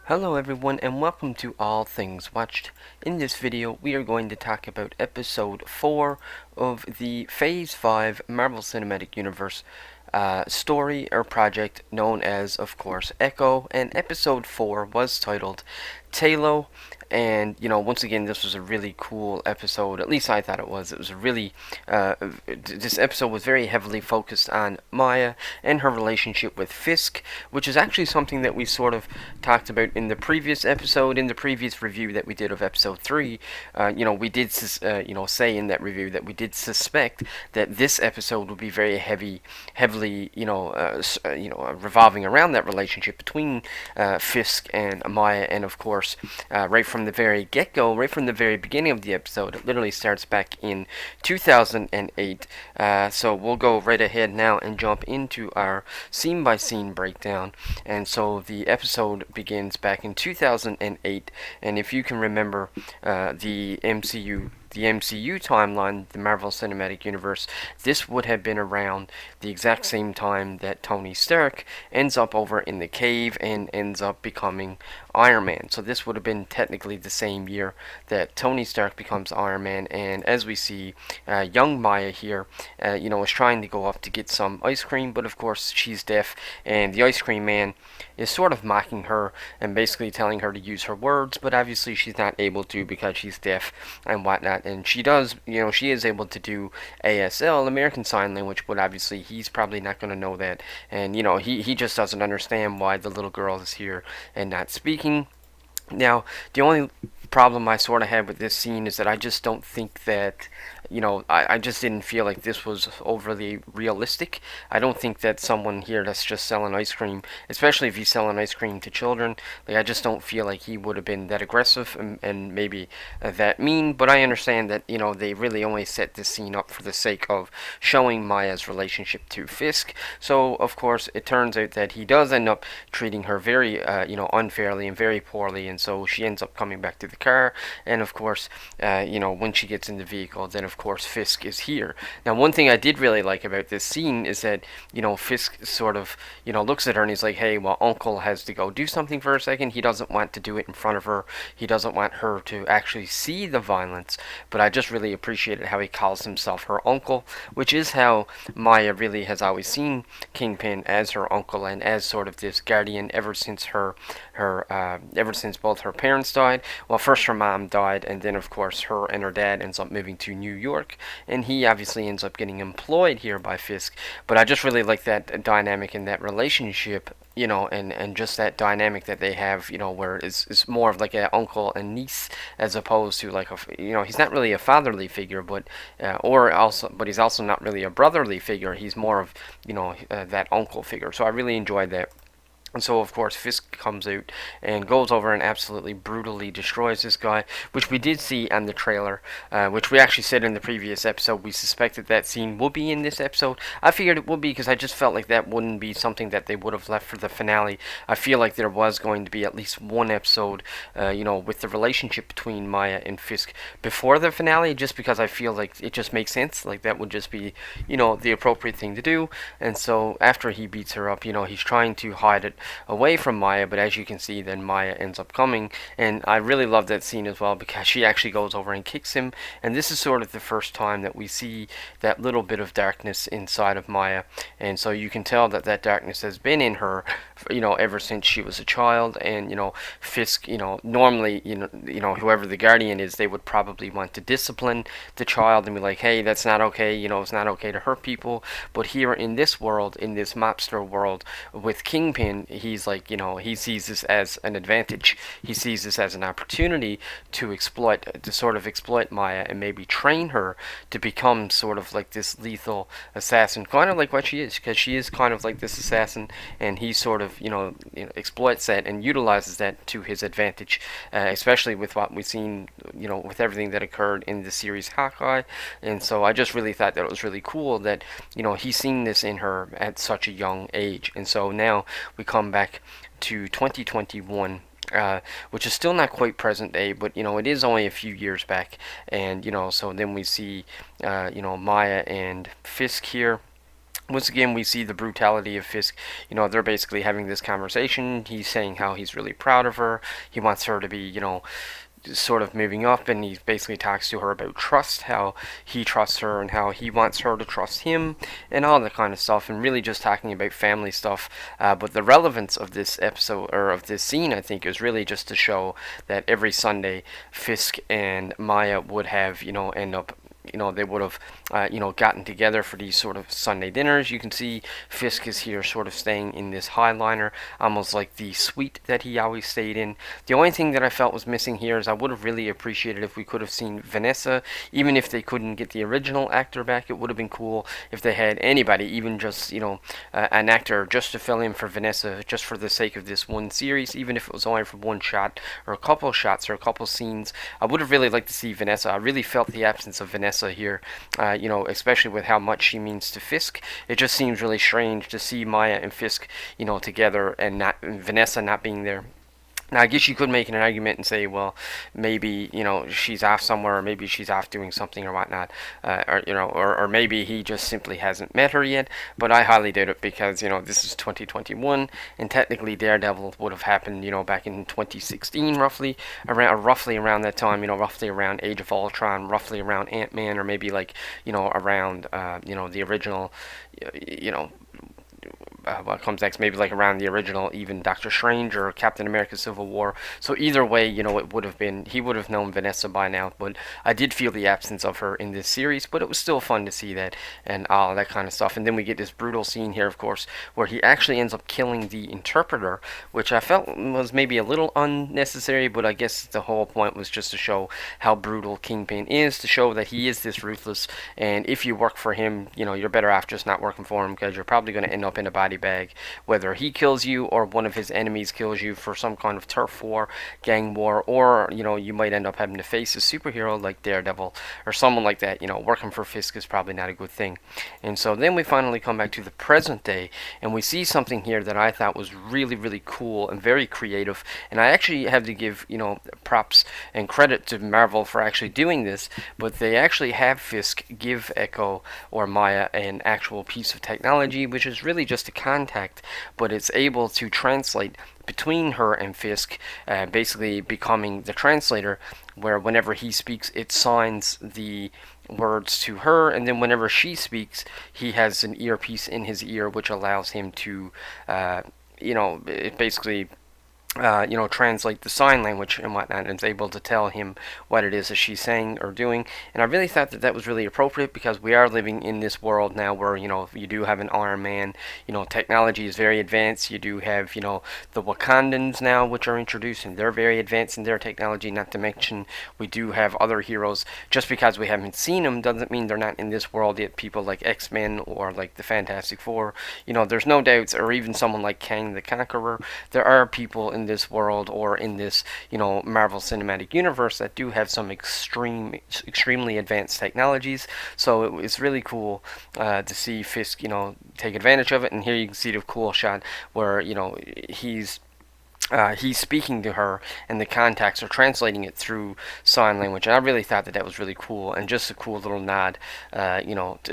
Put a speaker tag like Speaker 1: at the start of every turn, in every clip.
Speaker 1: Hello everyone and welcome to All Things Watched. In this video we are going to talk about episode 4 of the Phase 5 Marvel Cinematic Universe story or project known as, of course, Echo, and episode 4 was titled Taloa. And once again, this was a really cool episode. At least I thought it was. It was a really, this episode was very heavily focused on Mya and her relationship with Fisk, which is actually something that we sort of talked about in the previous episode, in the previous review that we did of episode 3. We did, say in that review that we did suspect that this episode would be very heavily, revolving around that relationship between Fisk and Mya, and of course, right from the very get-go, right from the very beginning of the episode. It literally starts back in 2008. So we'll go right ahead now and jump into our scene-by-scene breakdown. And so the episode begins back in 2008, and if you can remember the MCU timeline, the Marvel Cinematic Universe, this would have been around the exact same time that Tony Stark ends up over in the cave and ends up becoming Iron Man. So this would have been technically the same year that Tony Stark becomes Iron Man, and as we see, young Mya here, is trying to go up to get some ice cream, but of course she's deaf, and the ice cream man is sort of mocking her and basically telling her to use her words, but obviously she's not able to because she's deaf and whatnot. And she does, she is able to do ASL, American Sign Language, but obviously he's probably not going to know that. And, he just doesn't understand why the little girl is here and not speaking. Now, the only problem I sort of had with this scene is that I just don't think that, I just didn't feel like this was overly realistic. I don't think that someone here that's just selling ice cream, especially if he's selling ice cream to children, like I just don't feel like he would have been that aggressive and maybe that mean. But I understand that, they really only set this scene up for the sake of showing Mya's relationship to Fisk. So, of course, it turns out that he does end up treating her very, unfairly and very poorly, and so she ends up coming back to the car. And of course, when she gets in the vehicle, then of course Fisk is here. Now, one thing I did really like about this scene is that Fisk sort of looks at her and he's like, hey, well, Uncle has to go do something for a second. He doesn't want to do it in front of her. He doesn't want her to actually see the violence. But I just really appreciated how he calls himself her uncle, which is how Mya really has always seen Kingpin, as her uncle and as sort of this guardian ever since ever since both her parents died. Well, first her mom died, and then of course her and her dad ends up moving to New York, and he obviously ends up getting employed here by Fisk. But I just really like that dynamic in that relationship, and just that dynamic that they have, where it's more of like an uncle and niece as opposed to like he's not really a fatherly figure, but but he's also not really a brotherly figure. He's more of that uncle figure. So I really enjoyed that. And so, of course, Fisk comes out and goes over and absolutely brutally destroys this guy, which we did see on the trailer, which we actually said in the previous episode. We suspected that scene would be in this episode. I figured it would be because I just felt like that wouldn't be something that they would have left for the finale. I feel like there was going to be at least one episode, with the relationship between Mya and Fisk before the finale, just because I feel like it just makes sense. Like, that would just be, the appropriate thing to do. And so, after he beats her up, he's trying to hide it away from Mya, but as you can see, then Mya ends up coming, and I really love that scene as well because she actually goes over and kicks him, and this is sort of the first time that we see that little bit of darkness inside of Mya, and so you can tell that that darkness has been in her, ever since she was a child. And Fisk, normally, whoever the guardian is, they would probably want to discipline the child and be like, hey, that's not okay, it's not okay to hurt people. But here in this world, in this mobster world with Kingpin, he's like, he sees this as an advantage. He sees this as an opportunity to sort of exploit Mya and maybe train her to become sort of like this lethal assassin, kind of like what she is, because she is kind of like this assassin, and he sort of, exploits that and utilizes that to his advantage, especially with what we've seen, with everything that occurred in the series Hawkeye. And so I just really thought that it was really cool that, he's seen this in her at such a young age. And so now we come back to 2021, which is still not quite present day, but it is only a few years back. And so then we see Mya and Fisk here, once again, we see the brutality of Fisk. They're basically having this conversation. He's saying how he's really proud of her. He wants her to be, sort of moving up, and he basically talks to her about trust, how he trusts her and how he wants her to trust him, and all that kind of stuff, and really just talking about family stuff. But the relevance of this episode, or of this scene, I think, is really just to show that every Sunday Fisk and Mya would have, end up, they would have, gotten together for these sort of Sunday dinners. You can see Fisk is here sort of staying in this Highliner, almost like the suite that he always stayed in. The only thing that I felt was missing here is I would have really appreciated if we could have seen Vanessa, even if they couldn't get the original actor back. It would have been cool if they had anybody, even just, an actor, just to fill in for Vanessa, just for the sake of this one series, even if it was only for one shot, or a couple shots, or a couple scenes. I would have really liked to see Vanessa. I really felt the absence of Vanessa here, especially with how much she means to Fisk. It just seems really strange to see Mya and Fisk, together, and not Vanessa not being there. Now, I guess you could make an argument and say, well, maybe, she's off somewhere, or maybe she's off doing something or whatnot, or maybe he just simply hasn't met her yet, but I highly doubt it, because, this is 2021, and technically Daredevil would have happened, back in 2016, roughly around that time, roughly around Age of Ultron, roughly around Ant-Man, or maybe, like, around, the original, what comes next, maybe like around the original, even Doctor Strange or Captain America Civil War. So either way, it would have been, he would have known Vanessa by now, but I did feel the absence of her in this series, but it was still fun to see that, and all that kind of stuff. And then we get this brutal scene here, of course, where he actually ends up killing the interpreter, which I felt was maybe a little unnecessary, but I guess the whole point was just to show how brutal Kingpin is, to show that he is this ruthless, and if you work for him, you're better off just not working for him, because you're probably going to end up in a body bag, whether he kills you or one of his enemies kills you for some kind of turf war, gang war, or you might end up having to face a superhero like Daredevil or someone like that. Working for Fisk is probably not a good thing. And so then we finally come back to the present day, and we see something here that I thought was really, really cool and very creative. And I actually have to give props and credit to Marvel for actually doing this, but they actually have Fisk give Echo or Mya an actual piece of technology, which is really just a contact, but it's able to translate between her and Fisk, basically becoming the translator, where whenever he speaks, it signs the words to her, and then whenever she speaks, he has an earpiece in his ear, which allows him to, it basically translate the sign language and whatnot, and is able to tell him what it is that she's saying or doing. And I really thought that that was really appropriate, because we are living in this world now where, you do have an Iron Man, technology is very advanced. You do have, the Wakandans now, which are introduced, and they're very advanced in their technology, not to mention we do have other heroes. Just because we haven't seen them doesn't mean they're not in this world yet. People like X-Men or like the Fantastic Four, there's no doubts, or even someone like Kang the Conqueror. There are people in this world, or in this, Marvel Cinematic Universe, that do have some extremely advanced technologies. So it's really cool to see Fisk, take advantage of it. And here you can see the cool shot where, he's speaking to her, and the contacts are translating it through sign language. And I really thought that that was really cool, and just a cool little nod,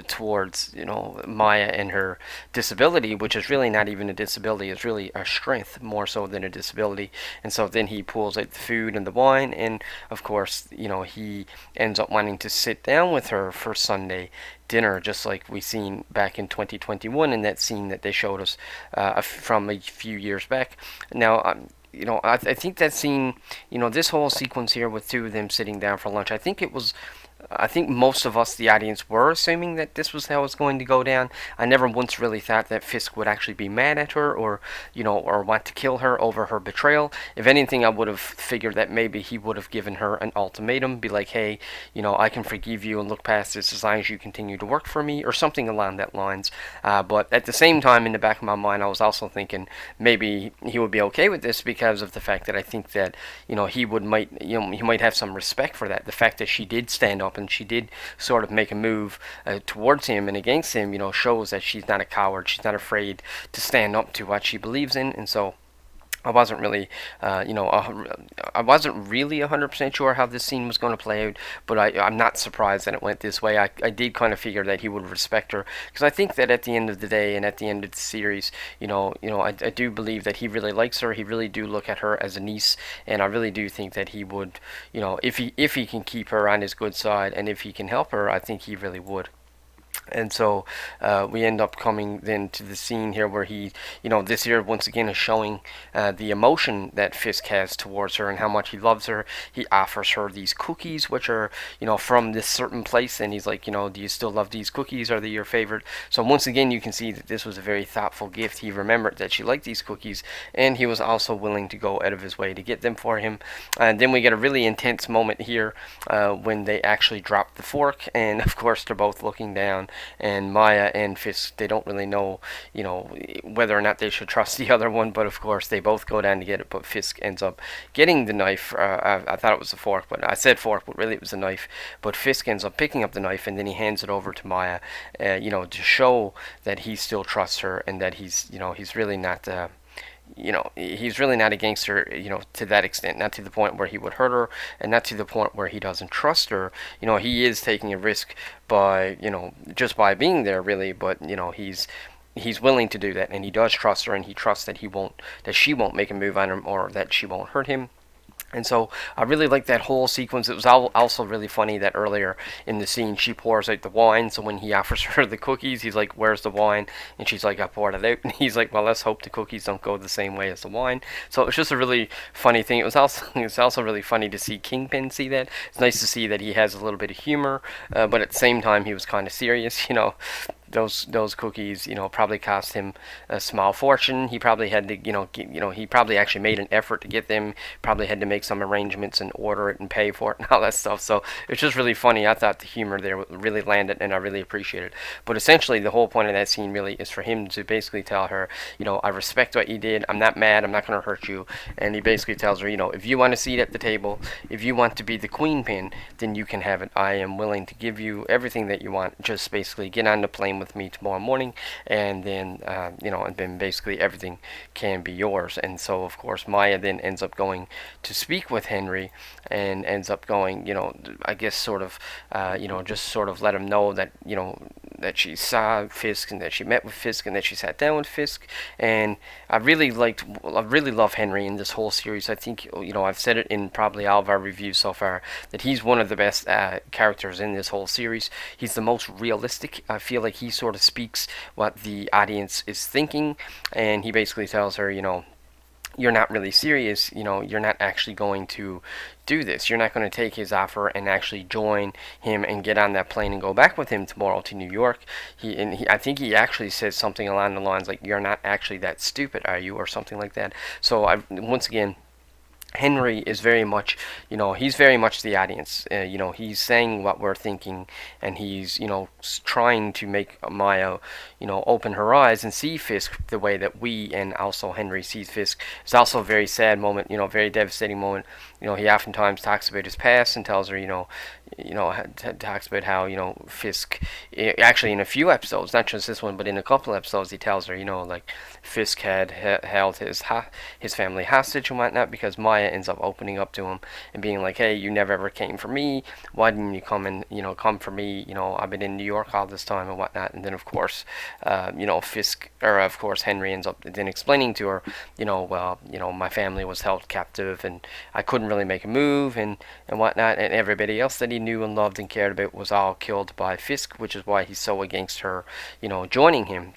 Speaker 1: towards, Mya and her disability, which is really not even a disability. It's really a strength more so than a disability. And so then he pulls out the food and the wine, and of course, he ends up wanting to sit down with her for Sunday dinner, just like we seen back in 2021 in that scene that they showed us from a few years back. Now, I think that scene, this whole sequence here with two of them sitting down for lunch, I think most of us, the audience, were assuming that this was how it's going to go down. I never once really thought that Fisk would actually be mad at her, or want to kill her over her betrayal. If anything, I would have figured that maybe he would have given her an ultimatum, be like, hey, I can forgive you and look past this as long as you continue to work for me, or something along that lines. But at the same time, in the back of my mind, I was also thinking maybe he would be okay with this, because of the fact that I think that he might have some respect for that. The fact that she did stand up and she did sort of make a move towards him and against him, shows that she's not a coward. She's not afraid to stand up to what she believes in. And so I wasn't really, I wasn't really 100% sure how this scene was going to play out, but I'm not surprised that it went this way. I did kind of figure that he would respect her, because I think that at the end of the day and at the end of the series, I do believe that he really likes her. He really do look at her as a niece, and I really do think that he would, if he can keep her on his good side and if he can help her, I think he really would. And so we end up coming then to the scene here where he, this here once again is showing the emotion that Fisk has towards her and how much he loves her. He offers her these cookies, which are, from this certain place, and he's like, do you still love these cookies? Are they your favorite? So once again, you can see that this was a very thoughtful gift. He remembered that she liked these cookies, and he was also willing to go out of his way to get them for him. And then we get a really intense moment here when they actually drop the fork, and of course they're both looking down, and Mya and Fisk, they don't really know, whether or not they should trust the other one, but of course they both go down to get it, but Fisk ends up getting the knife. I thought it was a fork, but I said fork, but really it was a knife. But Fisk ends up picking up the knife, and then he hands it over to Mya, to show that he still trusts her, and that he's really not, he's really not a gangster, to that extent, not to the point where he would hurt her, and not to the point where he doesn't trust her. He is taking a risk by, just by being there, really, but, he's willing to do that, and he does trust her, and he trusts that she won't make a move on him, or that she won't hurt him. And so I really like that whole sequence. It was also really funny that earlier in the scene she pours out the wine. So when he offers her the cookies, he's like, "Where's the wine?" And she's like, "I poured it out." And he's like, "Well, let's hope the cookies don't go the same way as the wine." So it was just a really funny thing. It was also really funny to see Kingpin see that. It's nice to see that he has a little bit of humor, but at the same time he was kind of serious. Those cookies, probably cost him a small fortune. He probably had to, he probably actually made an effort to get them. Probably had to make some arrangements and order it and pay for it and all that stuff. So it's just really funny. I thought the humor there really landed, and I really appreciate it. But essentially, the whole point of that scene really is for him to basically tell her, I respect what you did. I'm not mad. I'm not going to hurt you. And he basically tells her, if you want a seat at the table, if you want to be the queen pin, then you can have it. I am willing to give you everything that you want. Just basically get on the plane with me tomorrow morning, and then and then basically everything can be yours. And so of course Mya then ends up going to speak with Henry, and ends up going, I guess sort of, just sort of let him know that, that she saw Fisk, and that she met with Fisk, and that she sat down with Fisk. And I really love Henry in this whole series. I think, I've said it in probably all of our reviews so far, that he's one of the best characters in this whole series. He's the most realistic. I feel like he sort of speaks what the audience is thinking, and he basically tells her, you're not really serious, you're not actually going to do this. You're not going to take his offer and actually join him and get on that plane and go back with him tomorrow to New York. I think he actually says something along the lines like, "You're not actually that stupid, are you?" or something like that. So once again, Henry is very much, he's very much the audience. He's saying what we're thinking, and he's, trying to make Mya, open her eyes and see Fisk the way that we and also Henry sees Fisk. It's also a very sad moment, very devastating moment. He oftentimes talks about his past and tells her, talks about how, Fisk, actually in a few episodes, not just this one, but in a couple episodes, he tells her, like Fisk had held his family hostage and whatnot, because Mya ends up opening up to him and being like, "Hey, you never ever came for me. Why didn't you come and, come for me? I've been in New York all this time," and whatnot. And then of course, of course Henry ends up then explaining to her, well, my family was held captive, and I couldn't really make a move, and whatnot, and everybody else that he knew and loved and cared about was all killed by Fisk, which is why he's so against her, joining him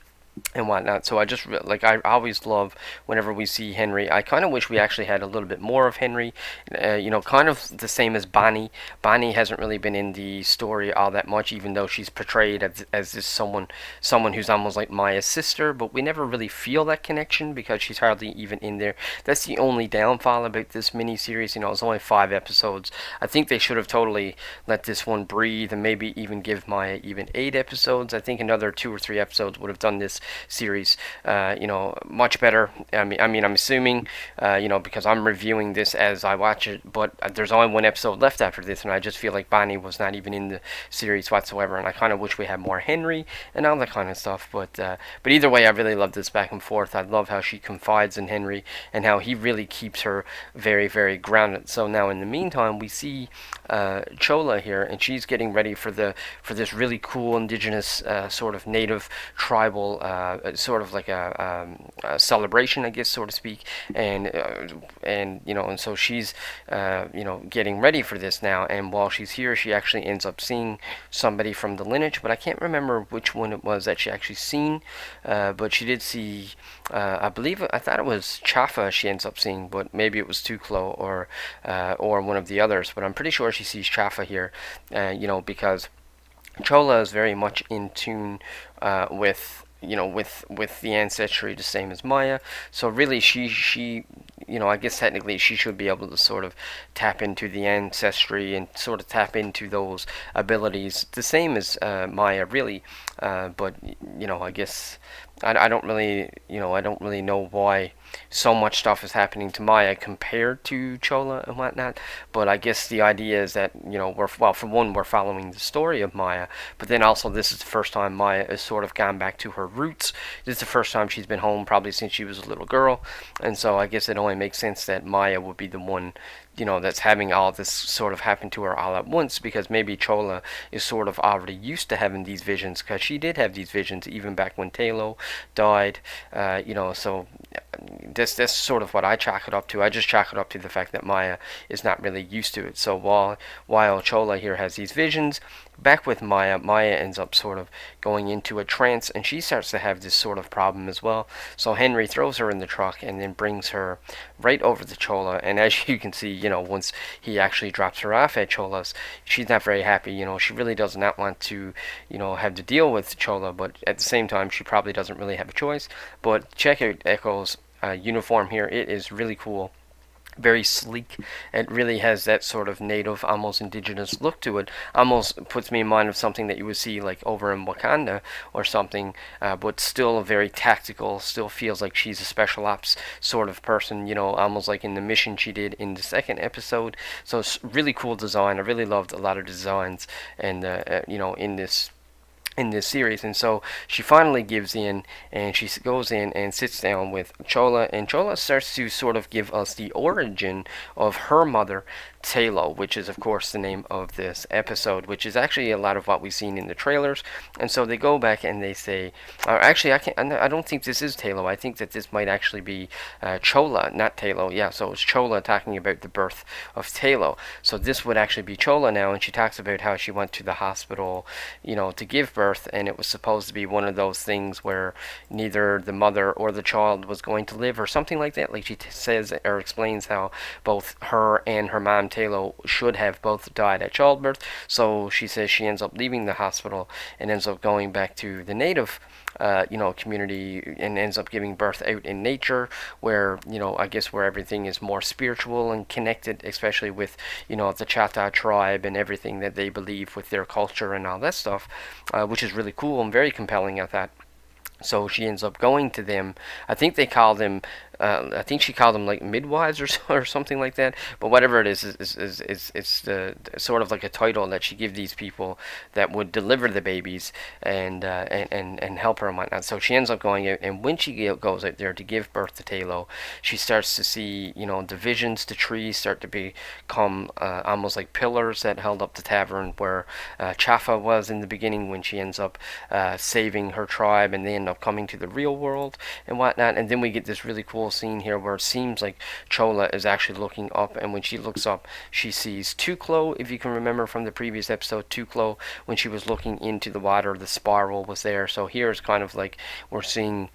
Speaker 1: and whatnot. So I just I always love whenever we see Henry. I kind of wish we actually had a little bit more of Henry. Kind of the same as Bonnie. Bonnie hasn't really been in the story all that much, even though she's portrayed as this someone who's almost like Mya's sister. But we never really feel that connection because she's hardly even in there. That's the only downfall about this miniseries. It's only 5 episodes. I think they should have totally let this one breathe and maybe even give Mya even 8 episodes. I think another 2 or 3 episodes would have done this series. Much better. I'm assuming, because I'm reviewing this as I watch it, but there's only one episode left after this, and I just feel like Bonnie was not even in the series whatsoever, and I kind of wish we had more Henry and all that kind of stuff. But either way, I really love this back and forth. I love how she confides in Henry and how he really keeps her very, very grounded. So now, in the meantime, we see Chola here, and she's getting ready for this really cool indigenous sort of native tribal sort of like a celebration, I guess, so to speak, and so she's getting ready for this now. And while she's here, she actually ends up seeing somebody from the lineage, but I can't remember which one it was that she actually seen. But she did see, I thought it was Chafa she ends up seeing, but maybe it was Tuklo or one of the others. But I'm pretty sure she sees Chafa here, because Chola is very much in tune with the ancestry, the same as Maya. So really, she I guess technically she should be able to sort of tap into the ancestry and sort of tap into those abilities, the same as Maya, really. But I guess I don't really know why so much stuff is happening to Maya compared to Chola and whatnot. But I guess the idea is that for one, we're following the story of Maya, but then also this is the first time Maya has sort of gone back to her roots. This is the first time she's been home probably since she was a little girl, and so I guess it only makes sense that Maya would be the one that's having all this sort of happen to her all at once, because maybe Chola is sort of already used to having these visions, because she did have these visions even back when Talo died. So that's sort of what I chalk it up to. I just chalk it up to the fact that Maya is not really used to it. So while Chola here has these visions, back with Maya ends up sort of going into a trance, and she starts to have this sort of problem as well. So Henry throws her in the truck and then brings her right over to Chola, and as you can see, once he actually drops her off at Chola's, she's not very happy. She really does not want to, have to deal with Chola, but at the same time, she probably doesn't really have a choice. But check out Echo's uniform here. It is really cool. Very sleek. It really has that sort of native, almost indigenous look to it. Almost puts me in mind of something that you would see like over in Wakanda or something, but still very tactical. Still feels like she's a special ops sort of person, almost like in the mission she did in the second episode. So it's really cool design. I really loved a lot of designs, and in this series. And so she finally gives in, and she goes in and sits down with Chola, and Chola starts to sort of give us the origin of her mother, Talo, which is of course the name of this episode, which is actually a lot of what we've seen in the trailers. And so they go back and they say, actually I don't think this is Talo. I think that this might actually be Chola, not Talo. Yeah, so it's Chola talking about the birth of Talo. So this would actually be Chola now, and she talks about how she went to the hospital, to give birth, and it was supposed to be one of those things where neither the mother or the child was going to live, or something like that. Like she says or explains how both her and her mom Talo should have both died at childbirth. So she says she ends up leaving the hospital and ends up going back to the native community, and ends up giving birth out in nature, where I guess where everything is more spiritual and connected, especially with the Chata tribe and everything that they believe with their culture and all that stuff, which is really cool and very compelling at that. So she ends up going to them. I think they call them. I think she called them like midwives or something like that. But whatever it is it's the sort of like a title that she gives these people that would deliver the babies and help her and whatnot. So she ends up going out, and when she goes out there to give birth to Talo, she starts to see the visions. The trees start to become almost like pillars that held up the tavern where Chafa was in the beginning, when she ends up saving her tribe, and they end up coming to the real world and whatnot. And then we get this really cool scene here where it seems like Chola is actually looking up, and when she looks up, she sees Tuklo. If you can remember from the previous episode, Tuklo, when she was looking into the water, the spiral was there. So here is kind of like we're seeing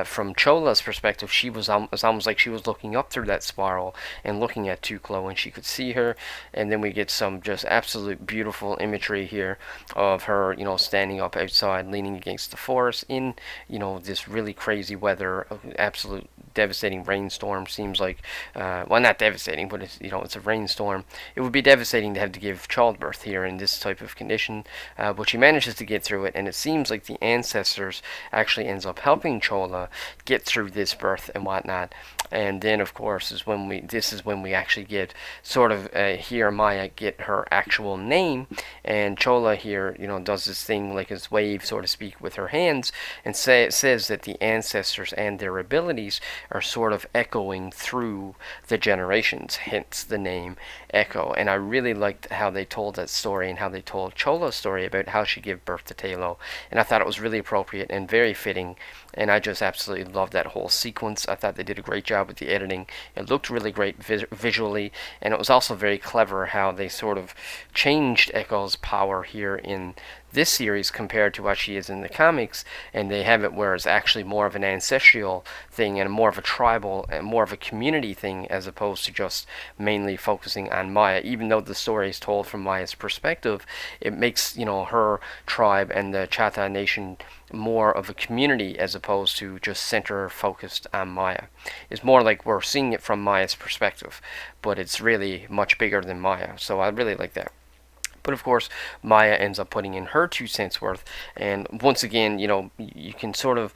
Speaker 1: from Chola's perspective, she was almost like she was looking up through that spiral and looking at Tuklo, and she could see her. And then we get some just absolute beautiful imagery here of her, standing up outside, leaning against the forest in, this really crazy weather, absolute devastating rainstorm. Seems like, well, not devastating, but it's a rainstorm. It would be devastating to have to give childbirth here in this type of condition, but she manages to get through it, and it seems like the ancestors actually ends up helping Chola get through this birth and whatnot. And then, of course, this is when we actually get sort of hear Maya get her actual name, and Chola here, does this thing like his wave, so to speak, with her hands, and says that the ancestors and their abilities are sort of echoing through the generations, hence the name Echo. And I really liked how they told that story and how they told Chola's story about how she gave birth to Talo, and I thought it was really appropriate and very fitting, and I just absolutely loved that whole sequence. I thought they did a great job with the editing. It looked really great visually, and it was also very clever how they sort of changed Echo's power here in this series compared to what she is in the comics, and they have it where it's actually more of an ancestral thing and more of a tribal and more of a community thing, as opposed to just mainly focusing on Maya. Even though the story is told from Maya's perspective, it makes her tribe and the Chata Nation more of a community as opposed to just center focused on Maya. It's more like we're seeing it from Maya's perspective, but it's really much bigger than Maya. So I really like that. But of course, Maya ends up putting in her 2 cents worth, and once again, you can sort of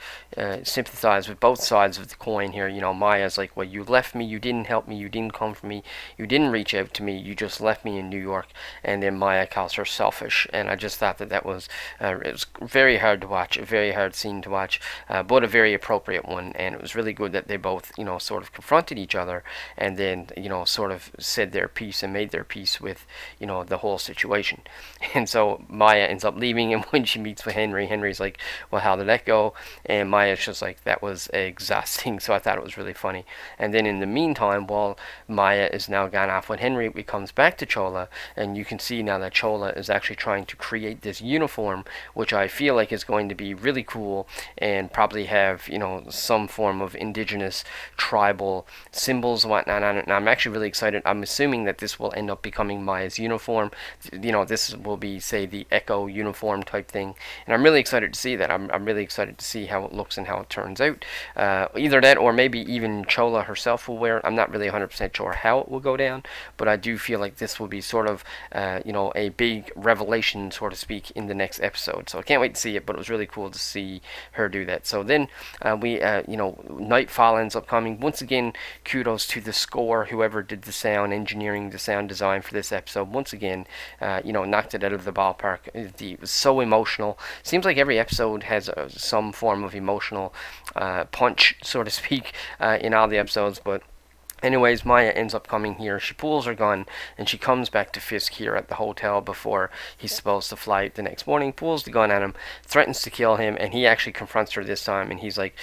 Speaker 1: sympathize with both sides of the coin here. Maya's like, well, you left me, you didn't help me, you didn't come for me, you didn't reach out to me, you just left me in New York. And then Maya calls her selfish, and I just thought that was it was very hard to watch, a very hard scene to watch, but a very appropriate one. And it was really good that they both, sort of confronted each other, and then, sort of said their piece and made their peace with, the whole situation. And so Maya ends up leaving, and when she meets with Henry's like, well, how did that go? And Maya's just like, that was exhausting. So I thought it was really funny. And then in the meantime, while Maya is now gone off with Henry, we comes back to Chola, and you can see now that Chola is actually trying to create this uniform, which I feel like is going to be really cool and probably have, some form of indigenous tribal symbols and whatnot on it. And I'm actually really excited. I'm assuming that this will end up becoming Maya's uniform. This will be, say, the Echo uniform type thing, and I'm really excited to see that. I'm really excited to see how it looks and how it turns out. Either that, or maybe even Chola herself will wear it. I'm not really 100% sure how it will go down, but I do feel like this will be sort of, a big revelation, so to speak, in the next episode. So I can't wait to see it, but it was really cool to see her do that. So then Nightfall ends up coming. Once again, kudos to the score, whoever did the sound engineering, the sound design for this episode. Once again, knocked it out of the ballpark. It was so emotional. Seems like every episode has some form of emotional punch, so to speak, in all the episodes, but anyways, Maya ends up coming here. She pulls her gun, and she comes back to Fisk here at the hotel before he's supposed to fly out the next morning, pulls the gun at him, threatens to kill him, and he actually confronts her this time, and he's like,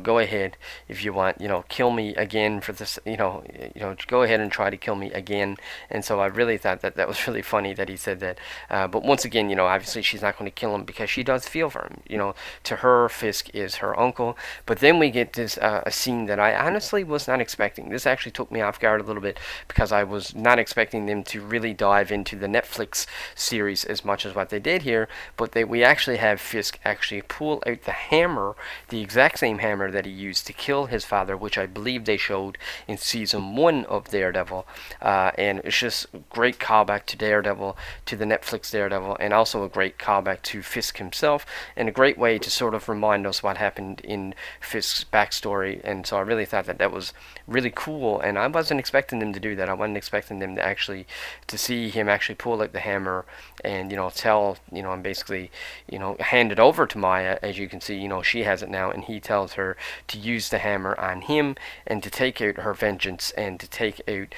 Speaker 1: go ahead if you want, kill me again for this, go ahead and try to kill me again. And so I really thought that was really funny that he said that. But once again, obviously she's not going to kill him because she does feel for him. To her, Fisk is her uncle. But then we get this a scene that I honestly was not expecting. This actually took me off guard a little bit because I was not expecting them to really dive into the Netflix series as much as what they did here, but we actually have Fisk actually pull out the hammer, the exact same hammer that he used to kill his father, which I believe they showed in season 1 of Daredevil, and it's just a great callback to Daredevil, to the Netflix Daredevil, and also a great callback to Fisk himself, and a great way to sort of remind us what happened in Fisk's backstory. And so I really thought that was really cool, and I wasn't expecting them to do that. I wasn't expecting them to see him actually pull out the hammer and tell and basically hand it over to Maya. As you can see, she has it now, and he tells her to use the hammer on him and to take out her vengeance and to take out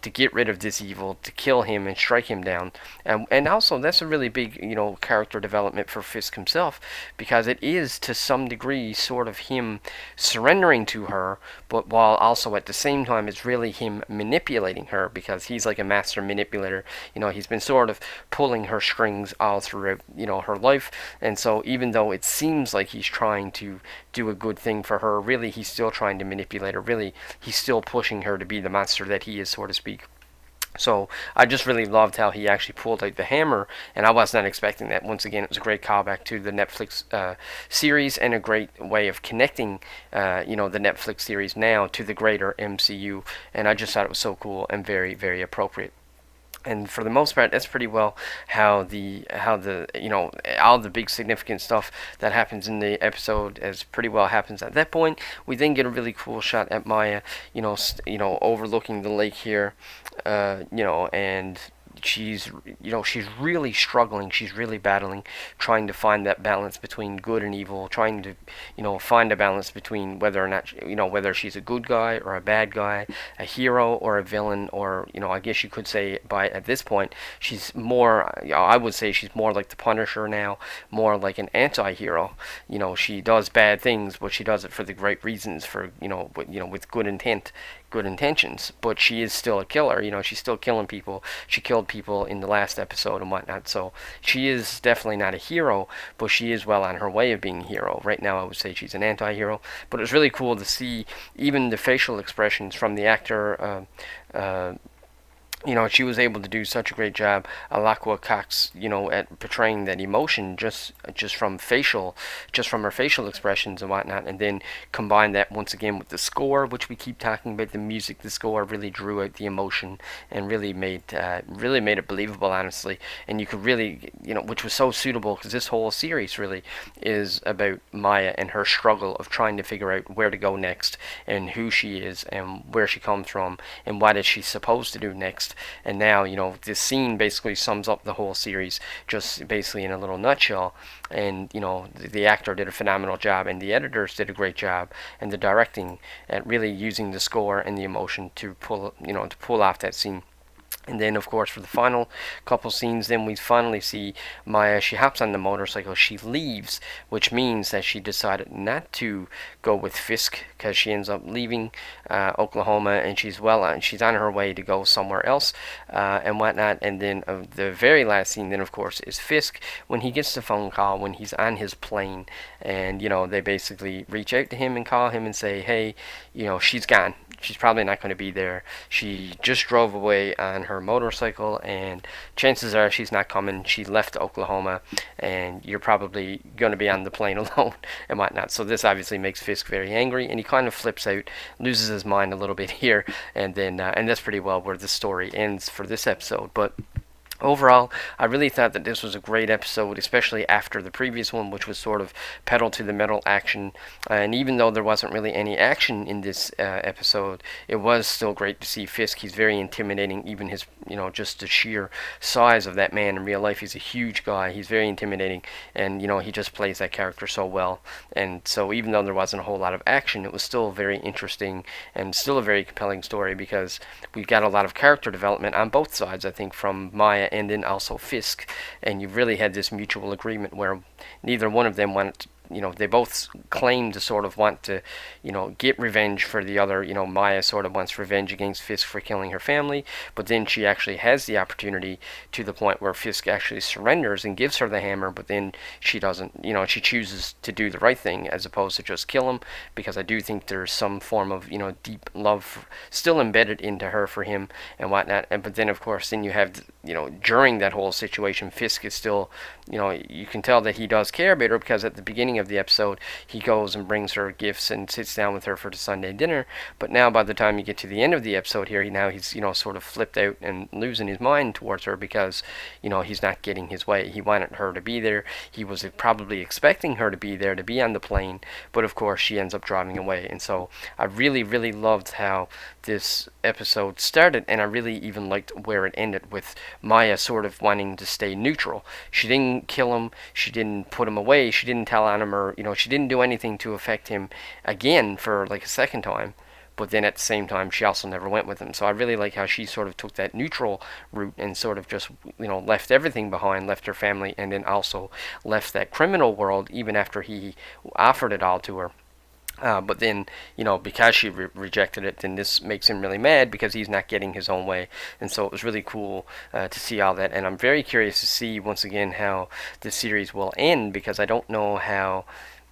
Speaker 1: to get rid of this evil, to kill him and strike him down. And also that's a really big character development for Fisk himself, because it is to some degree sort of him surrendering to her, but while also at the same time it's really him manipulating her, because he's like a master manipulator. He's been sort of pulling her strings all throughout her life, and so even though it seems like he's trying to do a good thing for her, really he's still trying to manipulate her. Really he's still pushing her to be the monster that he is, so to speak. So I just really loved how he actually pulled out the hammer, and I was not expecting that. Once again, it was a great callback to the Netflix series and a great way of connecting, the Netflix series now to the greater MCU. And I just thought it was so cool and very, very appropriate. And for the most part, that's pretty well how the all the big significant stuff that happens in the episode as pretty well happens at that point. We then get a really cool shot at Maya, overlooking the lake here, and she's really struggling. She's really battling, trying to find that balance between good and evil, trying to find a balance between whether or not whether she's a good guy or a bad guy, a hero or a villain, or I guess you could say by at this point she's more. I would say she's more like the Punisher now, more like an anti-hero. She does bad things, but she does it for the great reasons, for with good intent, good intentions, but she is still a killer. She's still killing people. She killed people in the last episode and whatnot. So she is definitely not a hero, but she is well on her way of being a hero. Right now, I would say she's an anti-hero. But it was really cool to see even the facial expressions from the actor. She was able to do such a great job, Alakwa Cox, at portraying that emotion just from her facial expressions and whatnot, and then combine that once again with the score, which we keep talking about. The music, the score really drew out the emotion and really made it believable, honestly. And you could really, which was so suitable because this whole series really is about Maya and her struggle of trying to figure out where to go next and who she is and where she comes from and what is she supposed to do next. And now, this scene basically sums up the whole series, just basically in a little nutshell. And, the actor did a phenomenal job, and the editors did a great job, and the directing at really using the score and the emotion to pull off that scene. And then, of course, for the final couple scenes, then we finally see Maya. She hops on the motorcycle. She leaves, which means that she decided not to go with Fisk because she ends up leaving Oklahoma, and she's on her way to go somewhere else and whatnot. And then the very last scene, then, of course, is Fisk when he gets the phone call when he's on his plane, and they basically reach out to him and call him and say, hey, she's gone. She's probably not going to be there. She just drove away on her motorcycle, and chances are she's not coming. She left Oklahoma, and you're probably going to be on the plane alone and whatnot. So this obviously makes Fisk very angry, and he kind of flips out, loses his mind a little bit here, and then and that's pretty well where the story ends for this episode. But overall, I really thought that this was a great episode, especially after the previous one, which was sort of pedal to the metal action. And even though there wasn't really any action in this episode, it was still great to see Fisk. He's very intimidating, even his, just the sheer size of that man in real life. He's a huge guy. He's very intimidating, and, he just plays that character so well. And so even though there wasn't a whole lot of action, it was still very interesting and still a very compelling story because we've got a lot of character development on both sides, I think, from Maya and then also Fisk, and you really had this mutual agreement where neither one of them wanted they both claim to sort of want to, get revenge for the other. Maya sort of wants revenge against Fisk for killing her family, but then she actually has the opportunity to the point where Fisk actually surrenders and gives her the hammer, but then she doesn't, she chooses to do the right thing as opposed to just kill him, because I do think there's some form of, deep love still embedded into her for him and whatnot. But then, of course, then you have, during that whole situation, Fisk is still, you can tell that he does care about her because at the beginning of the episode, he goes and brings her gifts and sits down with her for the Sunday dinner. But now, by the time you get to the end of the episode here, he's sort of flipped out and losing his mind towards her because he's not getting his way. He wanted her to be there. He was probably expecting her to be there, to be on the plane, but of course she ends up driving away. And so I really, really loved how this episode started, and I really even liked where it ended with Maya sort of wanting to stay neutral. She didn't kill him. She didn't put him away. She didn't tell on him, or she didn't do anything to affect him again for like a second time. But then at the same time, she also never went with him. So I really like how she sort of took that neutral route and sort of just, left everything behind, left her family, and then also left that criminal world even after he offered it all to her. But then, because she rejected it, then this makes him really mad because he's not getting his own way. And so it was really cool to see all that. And I'm very curious to see, once again, how this series will end, because I don't know how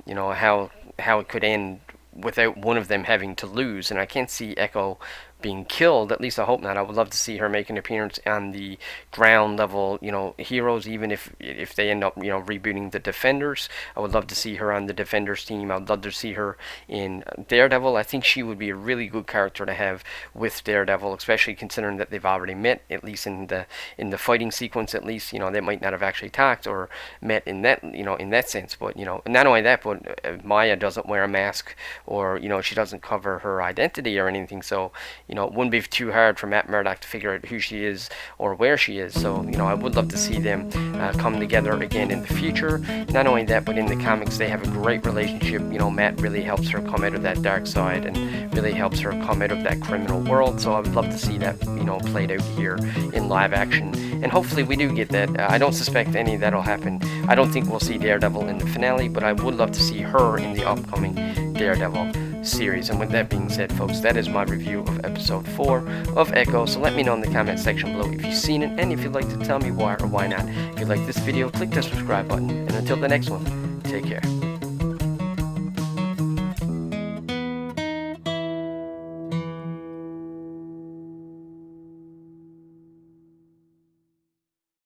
Speaker 1: it could end without one of them having to lose. And I can't see Echo being killed. At least I hope not. I would love to see her make an appearance on the ground level, heroes, even if they end up, rebooting the Defenders. I would love to see her on the Defenders team. I would love to see her in Daredevil. I think she would be a really good character to have with Daredevil, especially considering that they've already met, at least in the fighting sequence. At least, they might not have actually talked or met in that, in that sense. But not only that, but Maya doesn't wear a mask, or she doesn't cover her identity or anything. So it wouldn't be too hard for Matt Murdock to figure out who she is or where she is. So I would love to see them come together again in the future. Not only that, but in the comics they have a great relationship. Matt really helps her come out of that dark side and really helps her come out of that criminal world. So I would love to see that played out here in live action, and hopefully we do get that. I don't suspect any of that'll happen. I don't think we'll see Daredevil in the finale, but I would love to see her in the upcoming Daredevil series. And with that being said, folks, that is my review of episode 4 of Echo. So let me know in the comment section below if you've seen it, and if you'd like to tell me why or why not. If you like this video, click the subscribe button, and until the next one, take care.